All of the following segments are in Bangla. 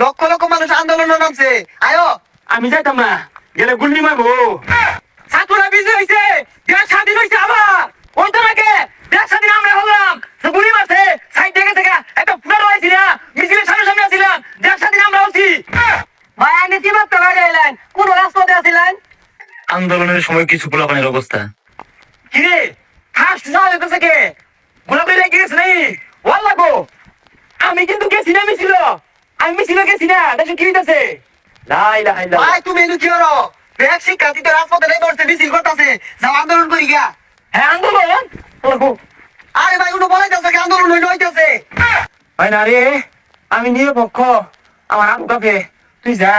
লক্ষ লক্ষ মানুষ আন্দোলনে নামছে, আয়ো। আমি যাইতাম না, গেলে গুল্লি মারবো। ছাত্ররা বিজয় হয়েছে, দেশ স্বাধীন হয়েছে আবার। ওই তো নাকি দেশ স্বাধীন আমরা হলাম, গুলি মারছে সাইড থেকে একটা ফুটা রয়েছি না, মিছিলের সামনে সামনে আসছিলাম, দেশ স্বাধীন আমরা হচ্ছি। ভাই আইনে কি মাত্র বাইরে এলেন, কোন রাস্তাতে আসিলেন? আন্দোলনের সময় কিছু পোলাপানের অবস্থা কিরে, ফার্স্ট যাওয়া যেতেছে কে? গোলাপি রেখে গেছে নাই ওয়াল্লা গো। আমি কিন্তু গেছি না মিছিল, আমি মিছিল গেছি না, দেখো কি হইতাছে। লাই লাই লাই ভাই তুমি এনু কি করো? ব্যাগ শিক্ষার্থী তো রাজপথে নাই করছে, মিছিল করতেছে, যাও আন্দোলন করি গিয়া। হ্যাঁ আন্দোলন ওগো। আরে ভাই উনি বলাইতেছে কি আন্দোলন হইতেছে। ভাই না রে, আমি নিরপেক্ষ, আমার আবু কাপে, তুই যা,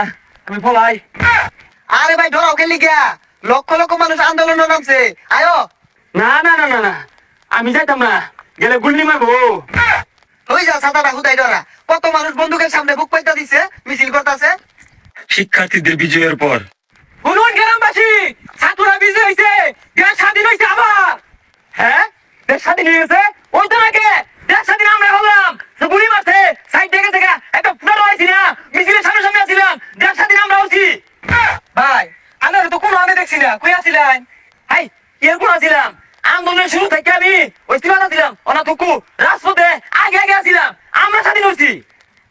আমি পলাই। আরে ভাই ধরাও খেলি গিয়া, লক্ষ লক্ষ মানুষ আন্দোলনে নামছে, আয়ো। না না না না না, আমি যাইতাম না, গেলে গুল্লি মারবো। হই যা ছাতাটা হুদাই ধরা, কত মানুষ বন্দুকের সামনে বুক পাইতা দিছে, মিছিল করতেছে। শিক্ষার্থীদের বিজয়ের পর শুনুন গ্রামবাসী, ছাত্ররা বিজয় হয়েছে, দেশ স্বাধীন হয়েছে আবার। হ্যাঁ, দেশ স্বাধীন হয়ে গেছে, ওই তো নাকি দেশ স্বাধীন আমরা হলাম, গুলি মারছে সাইড থেকে একটা ফুটা রয়েছি না, মিছিলের সামনে সামনে আসছিলাম, দেশ স্বাধীন আমরা হচ্ছি। ভাই আমরা তো কোনো আমি দেখছি না, কই আসছিলেন? হাই এরকম আসছিলাম, আন্দোলনের শুরু থেকে আমি ওই সীমানা ছিলাম, অনাথকু রাজপথে আগে আগে আসছিলাম, আমরা স্বাধীন হচ্ছি।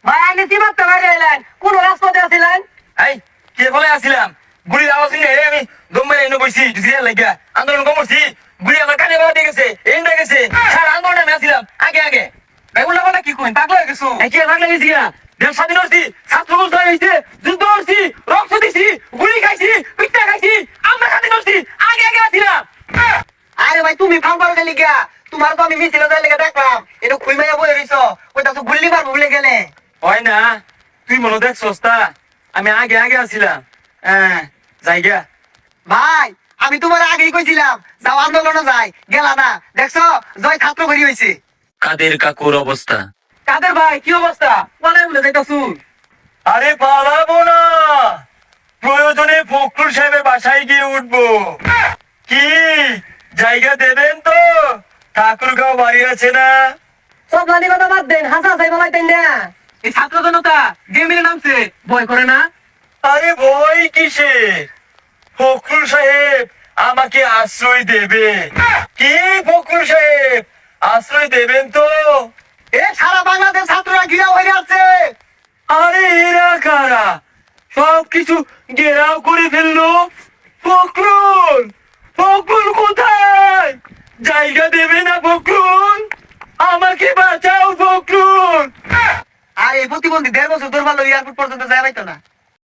ভাই আইনে কি মাত্র বাইরে এলেন, কোন রাস্তাতে আসিলেন? এই কে বলে আসছিলাম, গুলির আওয়াজ শুনে আমি দম মেরে এনে বইছি, জুজিয়া লাগা আন্দোলন করছি, গুলি আমার কানে বাড়া দিয়ে গেছে, এন্ডা গেছে, সারা আন্দোলনে আমি আসছিলাম আগে আগে। ভাই উল্টা পাল্টা কি কইন, পাগলা হয়ে গেছো? এই কে পাগলা গেছি না, দেশ স্বাধীন হচ্ছি, ছাত্র বলতে হয়েছে, যুদ্ধ করছি, রক্ত দিছি, গুলি খাইছি, পিঠা খাইছি, আমরা স্বাধীন হচ্ছি, আগে আগে আসছিলাম। আরে ভাই তুমি ফাল পারো খেলি গিয়া, তোমার তো আমি মিছিলে যাই লেগে দেখলাম, এটা খুই মাইয়া বই রইছো, ওইটা তো গুল্লি মারবো বলে গেলে। হয় না, তুই মনে দেখ সস্তা, আমি আগে আগে আসছিলাম। হ্যাঁ জায়গা ভাই আমি তোমার আগেই কইছিলাম যাও আন্দোলনে যাই, গেলা না, দেখছো জয় ছাত্র ভরি হয়েছে। কাদের কাকুর অবস্থা? কাদের ভাই কি অবস্থা? বলে বলে যাইতাছু। আরে পালাবো না, প্রয়োজনে ফখরুল সাহেবের বাসায় গিয়ে উঠবো। কি জায়গা দেবেন তো? ঠাকুরগাঁও বাড়ি আছে না? সব লানি কথা বাদ দেন, হাসা হাসাই বলাইতেন না। এই ছাত্র জনতা গেমিলে নামছে, ভয় করে না? আরে ভয় কিসে, ফখরুল সাহেব আমাকে আশ্রয় দেবে। কি ফখরুল সাহেব আশ্রয় দেবেন তো? এ সারা বাংলাদেশ ছাত্ররা ঘিরা হয়ে আছে। আরে এরা কারা, সবকিছু ঘেরাও করে ফেললো। ফখরুল, ফখরুল কোথায়? জায়গা দেবে না ফখরুল, আমাকে বাঁচাও ফখরুল। আর এই প্রতিবন্ধী 1.5 বছর ধরে এয়ারপোর্ট পর্যন্ত যাই পাইতো না।